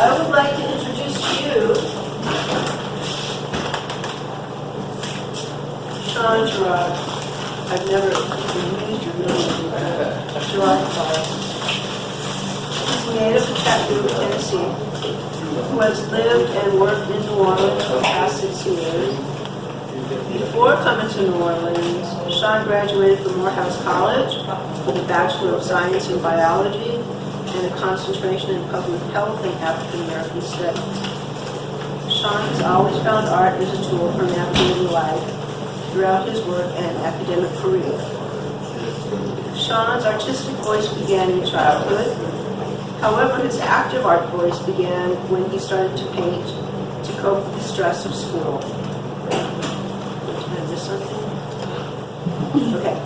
I would like to introduce to you Gerard. I've never used your name. Gerard. He's a native of Chattanooga, Tennessee, who has lived and worked in New Orleans for the past 6 years. Before coming to New Orleans, Sean graduated from Morehouse College with a Bachelor of Science in Biology and a concentration in Public Health and African American Studies. Sean has always found art as a tool for navigating life throughout his work and academic career. Sean's artistic voice began in childhood. However, his active art voice began when he started to paint to cope with the stress of school. Did I miss something? Okay.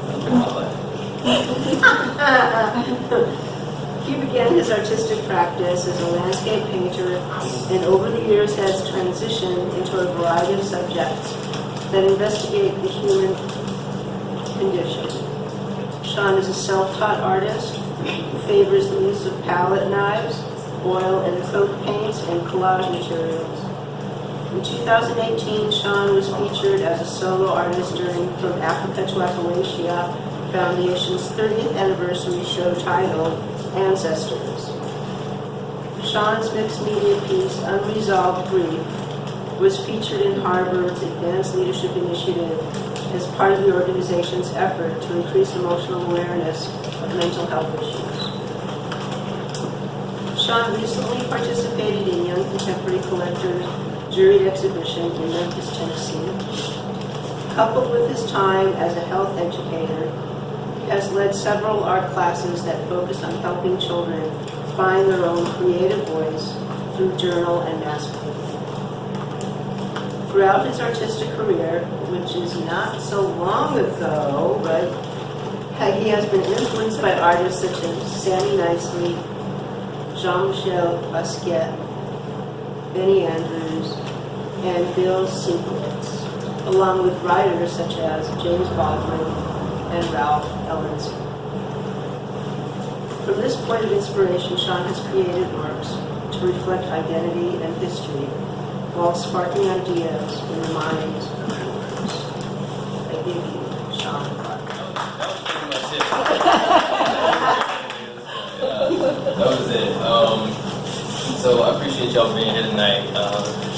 He began his artistic practice as a landscape painter and over the years has transitioned into a variety of subjects that investigate the human condition. Sean is a self-taught artist who favors the use of palette knives, oil and acrylic paints, and collage materials. In 2018, Sean was featured as a solo artist during From Africa to Appalachia Foundation's 30th anniversary show titled Ancestors. Sean's mixed media piece, Unresolved Grief, was featured in Harvard's Advanced Leadership Initiative as part of the organization's effort to increase emotional awareness of mental health issues. Sean recently participated in Young Contemporary Collector's juried exhibition in Memphis, Tennessee. Coupled with his time as a health educator, he has led several art classes that focus on helping children find their own creative voice through journal and mass painting. Throughout his artistic career, which is not so long ago, but he has been influenced by artists such as Sammy Nicely, Jean-Michel Basquiat, Benny Andrews, and Bill Sienkiewicz, along with writers such as James Baldwin and Ralph Ellens. From this point of inspiration, Sean has created works to reflect identity and history while sparking ideas in the minds of viewers. I give you Sean Clark. That was it. So I appreciate y'all being here tonight.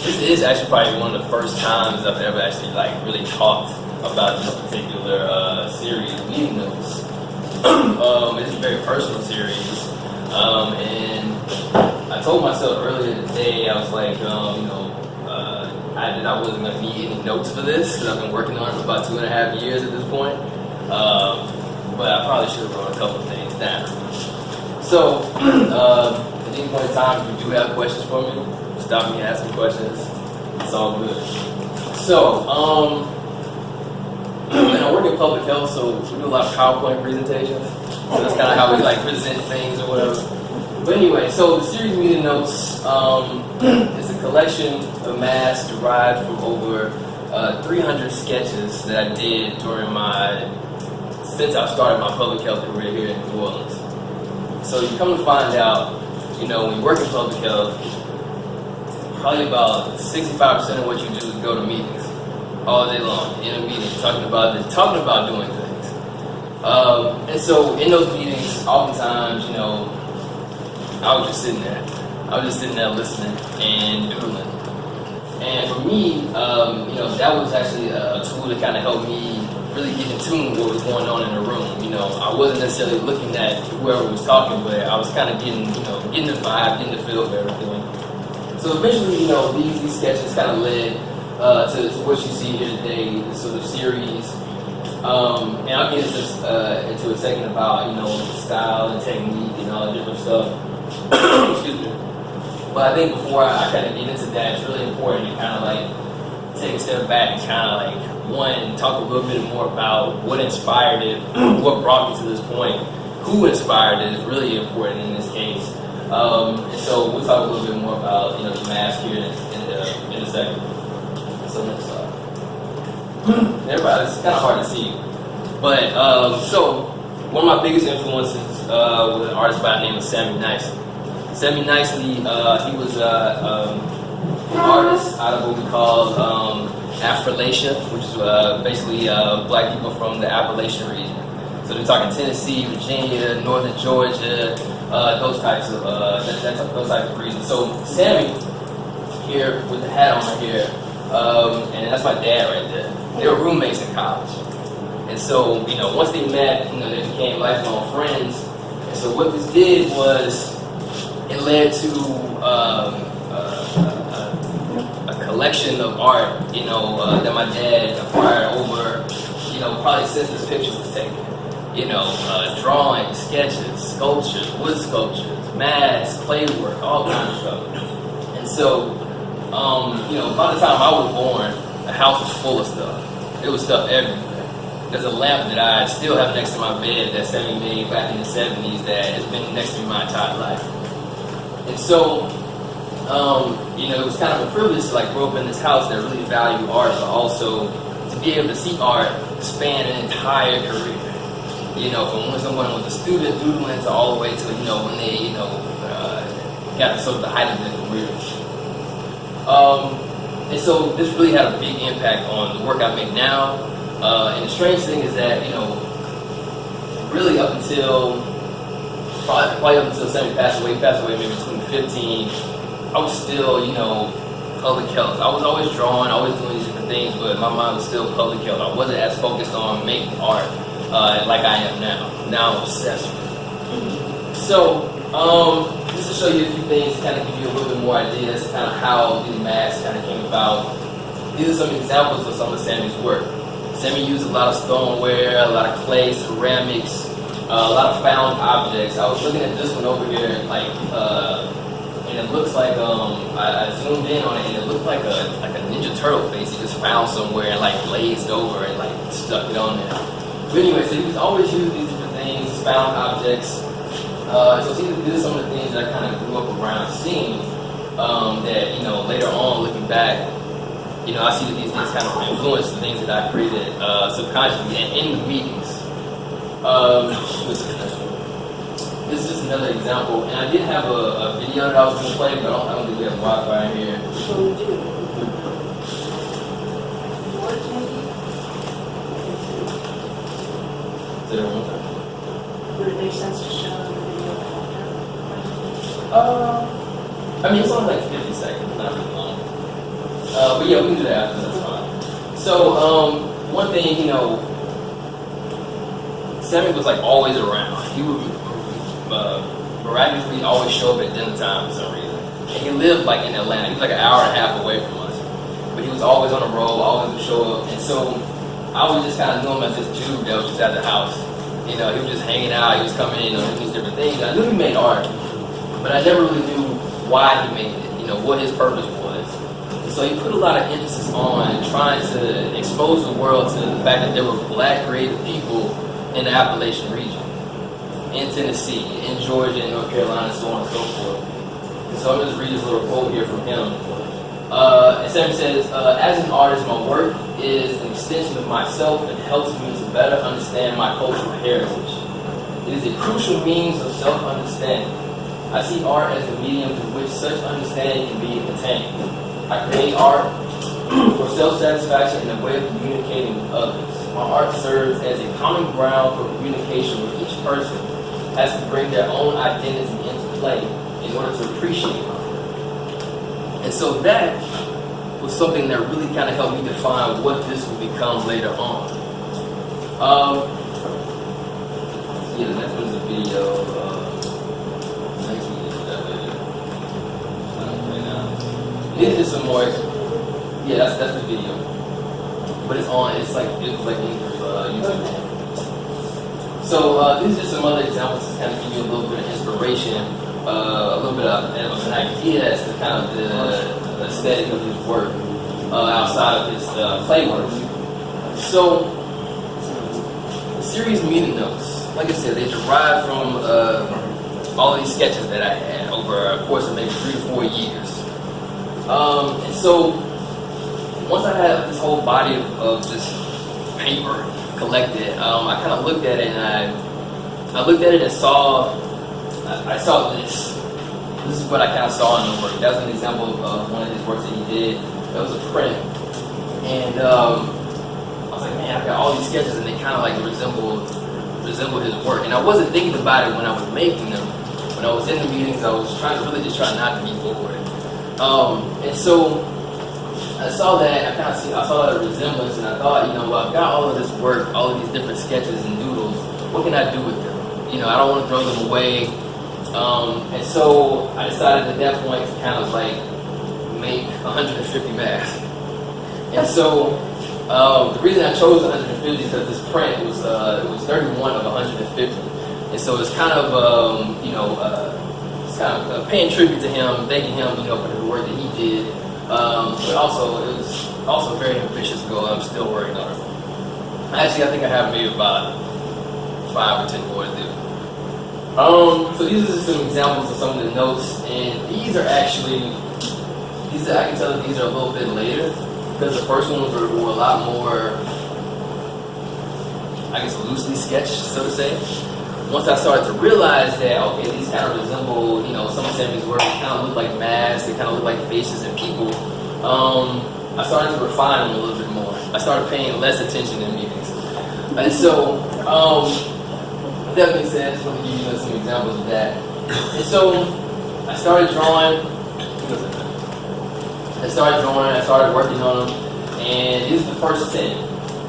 This is actually probably one of the first times I've ever actually really talked about this particular series, Meeting Notes. It's a very personal series, and I told myself earlier today, I was like, I wasn't going to need any notes for this because I've been working on it for about 2.5 years at this point. But I probably should have wrote a couple of things down. So, at any point in time, if you do have questions for me, stop me and ask me questions. It's all good. So, and I work in public health, so we do a lot of PowerPoint presentations. So that's kind of how we present things or whatever. But anyway, so the series Meeting Notes is a collection of mass derived from over 300 sketches that I did since I started my public health career here in New Orleans. So you come to find out, when you work in public health, probably about 65% of what you do is go to meetings all day long, in a meeting, talking about doing things. And so in those meetings, oftentimes, I was just sitting there. I was just sitting there listening and doodling. And for me, that was actually a tool to kind of help me really get in tune with what was going on in the room. I wasn't necessarily looking at whoever was talking, but I was kind of getting the vibe, getting the feel of everything. So eventually, these sketches kind of led to what you see here today, this sort of series. And I'll get into a second about, style and technique and all that different stuff. Excuse me. But I think before I kind of get into that, it's really important to kind of take a step back and kind of talk a little bit more about what inspired it, what brought me to this point, who inspired it is really important in this case. And so we'll talk a little bit more about the mask here in a second. So next slide. Everybody, it's kind of hard to see, but so one of my biggest influences was an artist by the name of Sammy Nicely. Sammy Nicely, he was an artist out of what we call Affrilatia, which is basically black people from the Appalachian region. So they're talking Tennessee, Virginia, Northern Georgia, those types of those types of regions. So Sammy here with the hat on right here, and that's my dad right there. They were roommates in college, and so once they met, they became lifelong friends. And so what this did was it led to a collection of art, that my dad acquired over, probably since this picture was taken. Drawings, sketches, sculptures, wood sculptures, masks, clay work, all kinds of stuff. And so, by the time I was born, the house was full of stuff. There was stuff everywhere. There's a lamp that I still have next to my bed that Sammy made back in the 70s that has been next to me my entire life. And so, it was kind of a privilege to grow up in this house that really valued art, but also to be able to see art span an entire career. From when someone was a student doodling to all the way to, when they, got to sort of the height of their career. And so this really had a big impact on the work I make now. And the strange thing is that, really up until, probably up until Sammy passed away maybe in 2015, I was still, public health. I was always drawing, always doing these different things, but my mind was still public health. I wasn't as focused on making art like I am now. Now I'm obsessed with it. So, just to show you a few things, to kind of give you a little bit more ideas, kind of how these masks kind of came about. These are some examples of some of Sammy's work. Sammy used a lot of stoneware, a lot of clay, ceramics, a lot of found objects. I was looking at this one over here, and it looks like I zoomed in on it, and it looked like a Ninja Turtle face he just found somewhere and glazed over and stuck it on there. But anyway, so he was always using these different things, found objects. So these are some of the things that I kind of grew up around seeing. That later on, looking back, I see that these things kind of influence the things that I created subconsciously and in the meetings. This is just another example, and I did have a video that I was going to play, but I don't think we have Wi-Fi in here. So we do. Say that one time. Would it make sense to show the video after? It's only 50 seconds, not really long. But yeah, we can do that after, that's fine. So, one thing, Sammy was always around. He would miraculously always show up at dinner time for some reason. And he lived in Atlanta. He was an hour and a half away from us. But he was always on the road, always would show up. And so I was just kind of knew him as this Jew that was just at the house. He was just hanging out, he was coming in, doing these different things. I knew he made art, but I never really knew why he made it, what his purpose was. And so he put a lot of emphasis on trying to expose the world to the fact that there were black creative people in the Appalachian region, in Tennessee, in Georgia, in North Carolina, and so on and so forth. And so I'm just reading this little quote here from him. And Sam says, as an artist, my work is an extension of myself and helps me to better understand my cultural heritage. It is a crucial means of self-understanding. I see art as a medium through which such understanding can be attained. I create art for self-satisfaction and a way of communicating with others. My art serves as a common ground for communication where each person has to bring their own identity into play in order to appreciate art. And so that was something that really kind of helped me define what this would become later on. The next one is a video. Next one is that later. This is some more. Yeah, that's the video. But it's on. It's like YouTube. So these are some other examples to kind of give you a little bit of inspiration, a little bit of an idea as to kind of the aesthetic of his work outside of his clay work. So the series meeting notes, like I said, they derive from all of these sketches that I had over a course of maybe 3 to 4 years. And so once I had this whole body of this paper collected, I kind of looked at it and I looked at it and I saw this. this is what I kind of saw in the work. That was an example of one of his works that he did. That was a print. And I was like, man, I've got all these sketches and they kind of like resemble his work. And I wasn't thinking about it when I was making them. When I was in the meetings, I was trying to really just try not to be bored. And so I saw that, I saw that resemblance, and I thought, well, I've got all of this work, all of these different sketches and doodles. What can I do with them? I don't want to throw them away. And so I decided at that point to kind of like make 150 masks. And so the reason I chose 150 is because this print was it was 31 of 150. And so it's kind of it's kind of paying tribute to him, thanking him, for the work that he did. But also it was also a very ambitious goal. I'm still working on it. Actually, I think I have maybe about 5 or 10 more to do. So these are just some examples of some of the notes, and I can tell that these are a little bit later, because the first ones were a lot more, I guess, loosely sketched, so to say. Once I started to realize that, okay, these kind of resemble, some of Sammy's work, they kind of look like masks, they kind of look like faces and people, I started to refine them a little bit more. I started paying less attention in meetings. And so, that being said, I just want to give you some examples of that. And so, I started drawing, I started working on them, and these are the first 10.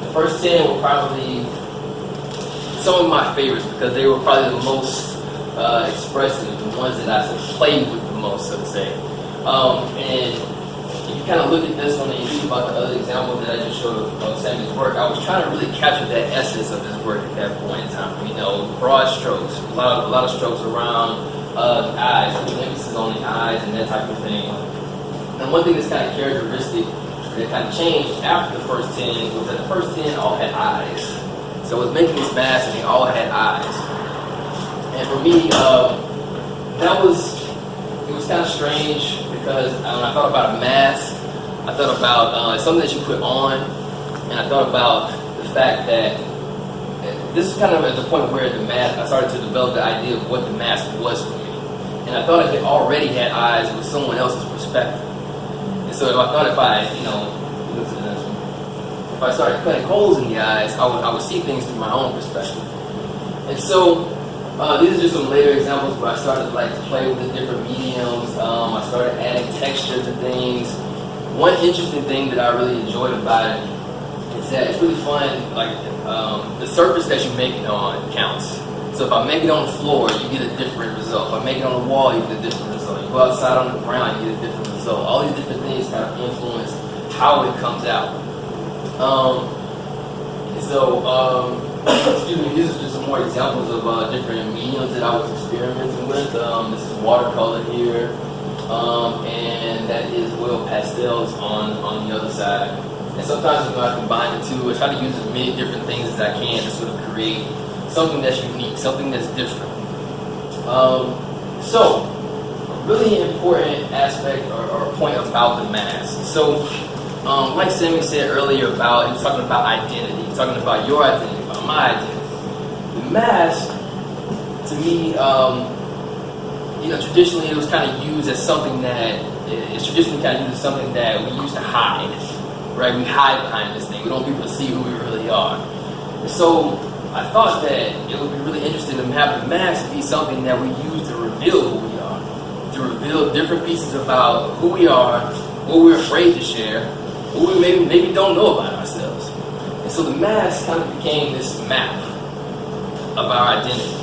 The first 10 were probably some of my favorites because they were probably the most expressive, the ones that I played with the most, so to say. And if you kind of look at this one and you think about the other example that I just showed of Sammy's work, I was trying to really capture that essence of his work at that point in time. Broad strokes, a lot of strokes around the eyes, with emphasis on the eyes and that type of thing. And one thing that's kind of characteristic that kind of changed after the first 10 was that the first 10 all had eyes. So I was making these masks and they all had eyes. And for me, it was kind of strange because when I thought about a mask, I thought about something that you put on, and I thought about the fact that this is kind of at the point where the mask, I started to develop the idea of what the mask was for me. And I thought if it already had eyes, it was someone else's perspective. And so if I started cutting holes in the eyes, I would see things through my own perspective. And so these are just some later examples where I started to play with the different mediums. I started adding texture to things. One interesting thing that I really enjoyed about it is that it's really fun, the surface that you make it on counts. So if I make it on the floor, you get a different result. If I make it on the wall, you get a different result. You go outside on the ground, you get a different result. All these different things kind of influence how it comes out. Excuse me, these are just some more examples of different mediums that I was experimenting with. This is watercolor here, and that is oil pastels on the other side. And sometimes I combine the two. I try to use as many different things as I can to sort of create something that's unique, something that's different. So, a really important aspect or point about the mask. So, like Sammy said earlier he was talking about identity, he's talking about your identity, about my identity. The mask, to me, traditionally it was kind of used as something that, it's traditionally kind of used as something that we used to hide, right? We hide behind this thing. We don't want people to see who we really are. And so I thought that it would be really interesting to have the mask be something that we use to reveal who we are, to reveal different pieces about who we are, what we're afraid to share, what we maybe don't know about ourselves. And so the mask kind of became this map of our identity.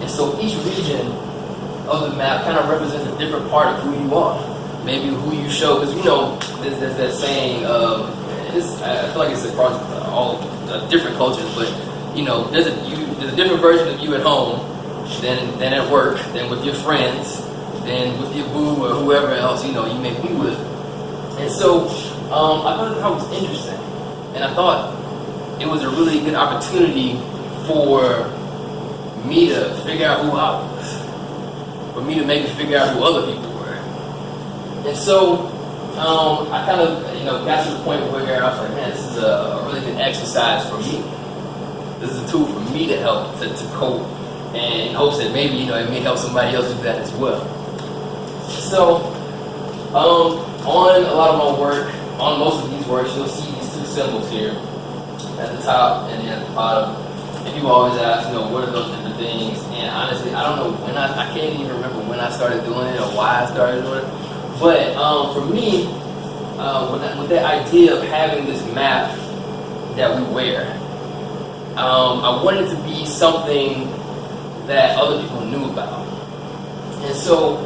And so each region of the map kind of represents a different part of who you are. Maybe who you show, because there's that saying of, I feel like it's across all different cultures, but there's a different version of you at home than at work, than with your friends, than with your boo or whoever else you may be with. And so I thought that was interesting, and I thought it was a really good opportunity for me to figure out who I was, for me to maybe figure out who other people were. And so I kind of got to the point where I was like, man, this is a really good exercise for me. This is a tool for me to help to cope, and in hopes that maybe it may help somebody else do that as well. So, on a lot of my work, on most of these works, you'll see these two symbols here at the top and then at the bottom. And people always ask, what are those different things? And honestly, I don't know when I can't even remember when I started doing it or why I started doing it. But for me, with that idea of having this map that we wear, I wanted it to be something that other people knew about. And so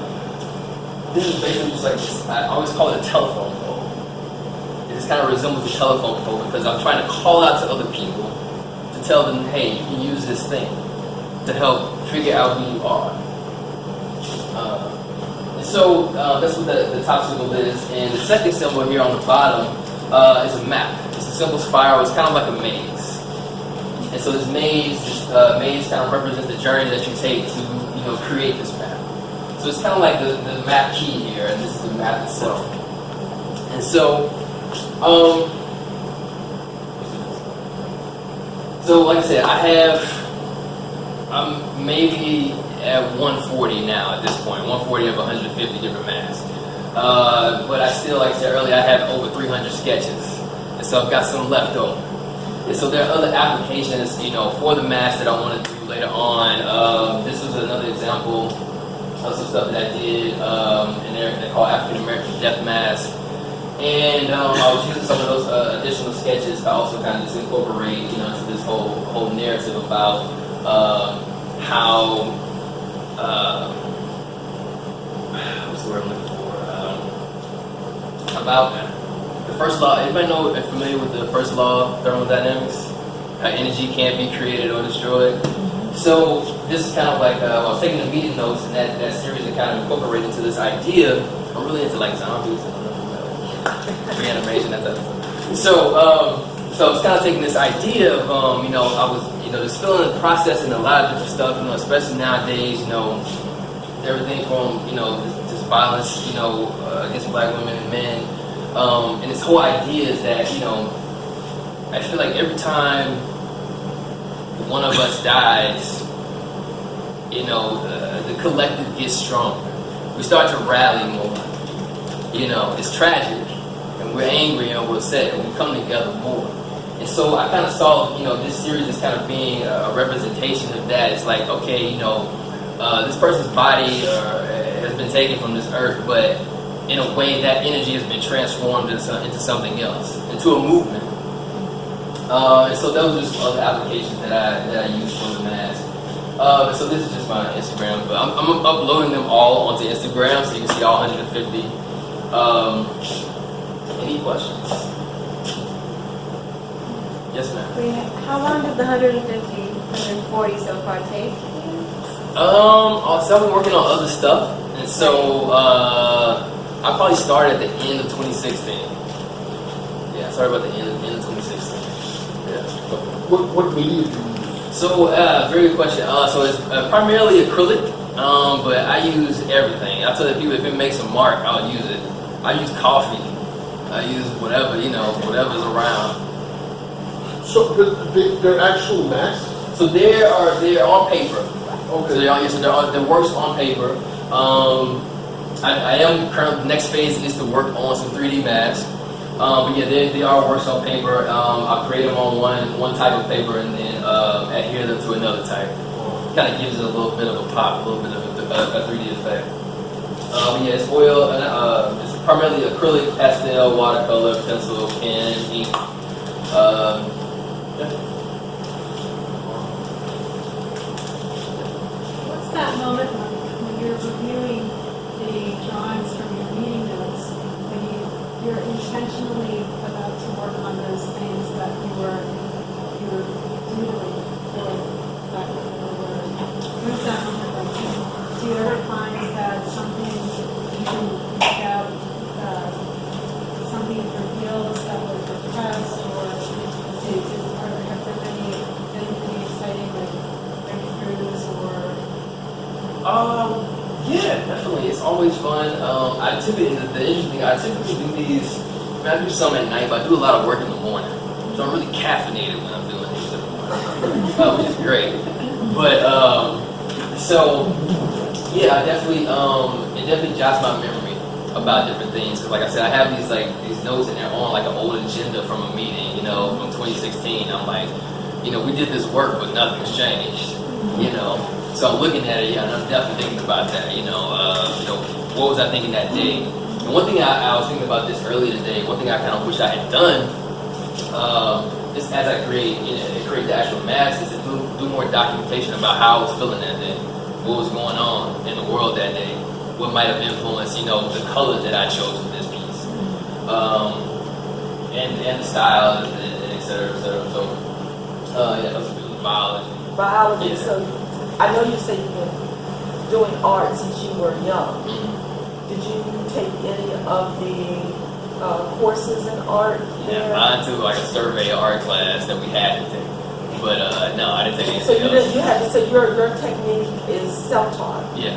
this is basically just like this, I always call it a telephone pole. It just kind of resembles a telephone pole because I'm trying to call out to other people to tell them, hey, you can use this thing to help figure out who you are. And so that's what the top symbol is. And the second symbol here on the bottom is a map. It's a simple spiral. It's kind of like a maze. And so this maze kind of represents the journey that you take to create this map. So it's kind of like the map key here, and this is the map itself. And so, like I said, I'm maybe at 140 now at this point, 140 of 150 different masks. But I still, like I said earlier, I have over 300 sketches, and so I've got some left over. And so there are other applications, for the mask that I want to do later on. This was another example of some stuff that I did, and they're called African American Death Mask. And I was using some of those additional sketches to also kind of just incorporate, into this whole narrative about how what's the word I'm looking for? About the first law. Anybody know? Are familiar with the first law of thermodynamics? How energy can't be created or destroyed. So this is kind of like I was taking the meeting notes, and that series that kind of incorporated into this idea. I'm really into like zombies and reanimation, that type of stuff. So I was kind of taking this idea of I was just feeling and processing a lot of different stuff, especially nowadays, everything from this violence against black women and men, and this whole idea is that I feel like every time one of us dies, the collective gets stronger. We start to rally more. It's tragic, and we're angry and we're upset, and we come together more. And so I kind of saw, this series as kind of being a representation of that. It's like, okay, this person's body has been taken from this earth, but in a way that energy has been transformed into something else, into a movement. And so those are just other applications that I use for the mask. So this is just my Instagram. But I'm uploading them all onto Instagram, so you can see all 150. Any questions? Yes, ma'am. How long did the 140 so far take? So I've been working on other stuff, and so I probably started at the end of 2016. Yeah, I started about the end of 2016. Yeah. What media do you use? So, very good question. So it's primarily acrylic, but I use everything. I tell the people if it makes a mark, I'll use it. I use coffee. I use whatever, whatever's around. So they're actual masks? So they're on paper. Okay. So they're works on paper. I am currently, next phase is to work on some 3D masks. But yeah, they are works on paper. I create them on one type of paper and then adhere them to another type. Kind of gives it a little bit of a pop, a little bit of a 3D effect. But yeah, it's oil, and it's primarily acrylic, pastel, watercolor, pencil, pen, ink. What's that moment when you're reviewing the drawings from your meeting notes, when you're intentionally about to work on those things that you were doodling, for lack of a better word? What's that moment like? Do you ever find that something you can pick out, something reveals that was repressed, or have there been anything exciting like breakthroughs or? Yeah, definitely. It's always fun. I typically do these. I do some at night, but I do a lot of work in the morning. So I'm really caffeinated when I'm doing these in the morning, which is great. But so yeah, I definitely it definitely jogs my memory about different things. Cause like I said, I have these notes and they're on like an old agenda from a meeting, you know, from 2016. I'm like, you know, we did this work, but nothing's changed, you know. So I'm looking at it, yeah, and I'm definitely thinking about that, you know, what was I thinking that day? And one thing I was thinking about this earlier today, one thing I kind of wish I had done, just as I create the actual mask, is to do more documentation about how I was feeling that day, what was going on in the world that day, what might have influenced, you know, the colors that I chose for this piece, and the style, and et cetera, et cetera. So, yeah, that's biology. Biology. Yeah. So I know you say you've been doing art since you were young. Mm-hmm. Did you take any of the courses in art? Yeah, I took like a survey art class that we had to take, but no, I didn't take anything So else. you had to say your technique is self-taught. Yeah.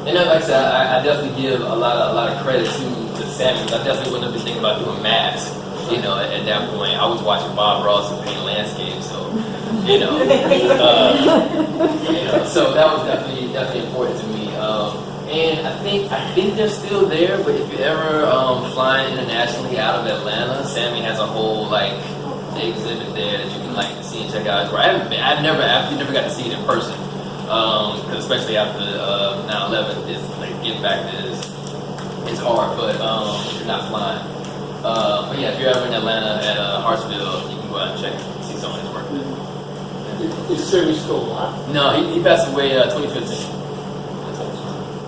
And then, like I said, I definitely give a lot of credit to Sammy. I definitely wouldn't have been thinking about doing masks. You know, at that point, I was watching Bob Ross and paint landscapes, so you know, so that was definitely important to me. And I think they're still there. But if you're ever flying internationally out of Atlanta, Sammy has a whole like exhibit there that you can like see and check out. I've never got to see it in person. Cause especially after 9/11, it's like getting back to it's hard. But if you're not flying. But yeah, if you're ever in Atlanta at Hartsfield, you can go out and check and see some of his work. Is Sammy still alive? No, he passed away 2015.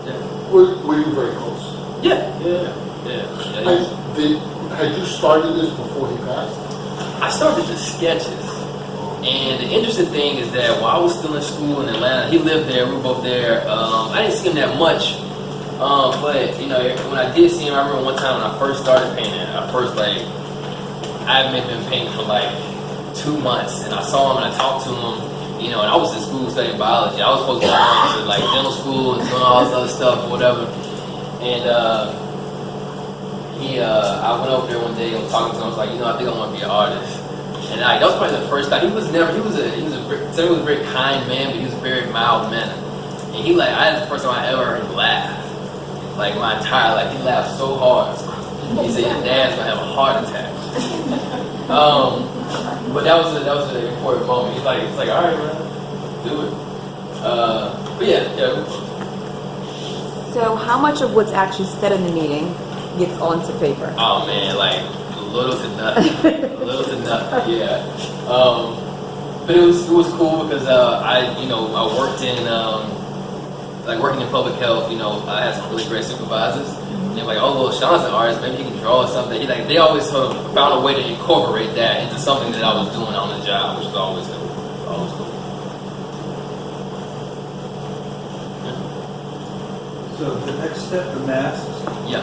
Yeah. Were you very close? Yeah. Had you started this before he passed? I started the sketches. And the interesting thing is that while I was still in school in Atlanta, he lived there, we were both there. I didn't see him that much. But, you know, when I did see him, I remember one time when I first started painting, I had been painting for like 2 months, and I saw him and I talked to him, you know, and I was in school studying biology. I was supposed to be going to like dental school and doing all this other stuff or whatever. And I went over there one day and was talking to him. I was like, you know, I think I want to be an artist. And that was probably the first time. He was a very kind man, but he was a very mild mannered. And that's the first time I ever heard him laugh. Like my entire life, he laughed so hard. He said your dad's gonna have a heart attack. But that was an important moment. He's like, all right, man, do it. But yeah. So how much of what's actually said in the meeting gets onto paper? Oh man, like little to nothing, yeah. But it was cool because I worked in working in public health. You know, I had some really great supervisors. And they're like, oh, well, Sean's an artist, maybe he can draw or something. They always sort of found a way to incorporate that into something that I was doing on the job, which was always cool. So the next step, the masks, Yeah.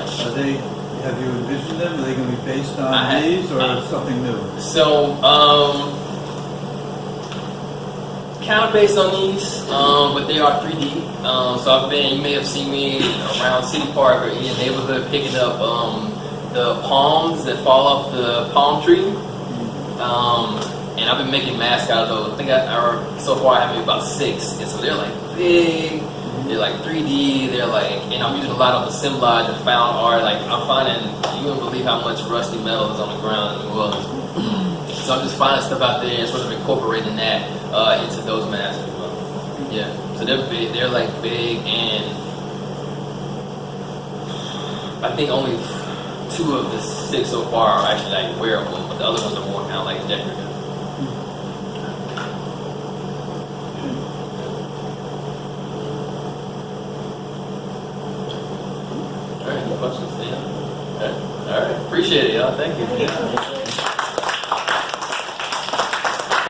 have you envisioned them? Are they going to be based on these or something new? So, kind of based on these, but they are 3D. So you may have seen me around City Park or in your neighborhood picking up the palms that fall off the palm tree. And I've been making masks out of those. I think so far I have maybe about 6. And so they're like big, they're like 3D, and I'm using a lot of assemblage and found art. Like I'm finding, you wouldn't believe how much rusty metal is on the ground in New Orleans. So I'm just finding stuff out there and sort of incorporating that into those masks as well. Yeah, so they're big, they're like big, and I think only 2 of the 6 so far are actually like wearable, but the other ones are more kind of like decorative. All right, any questions? Yeah. All right, appreciate it, y'all. Thank you. Yeah.